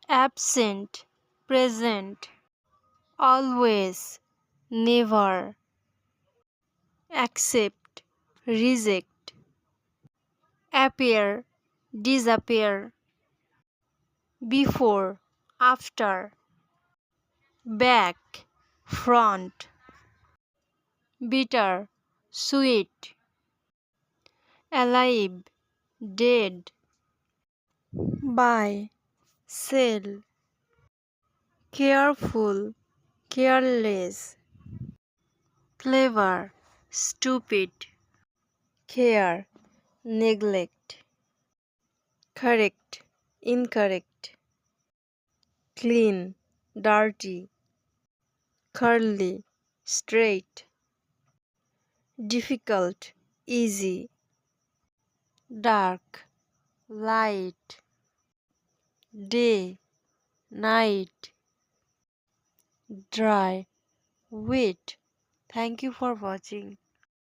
absent, present, always, never, accept, reject, appear, disappear, before, after, back, front, bitter, sweet, alive, dead, buy, sell, careful, careless, clever, stupid, care, neglect, correct, incorrect, clean, dirty, curly, straight, difficult, easy, dark, light, day, night, dry, wet. Thank you for watching.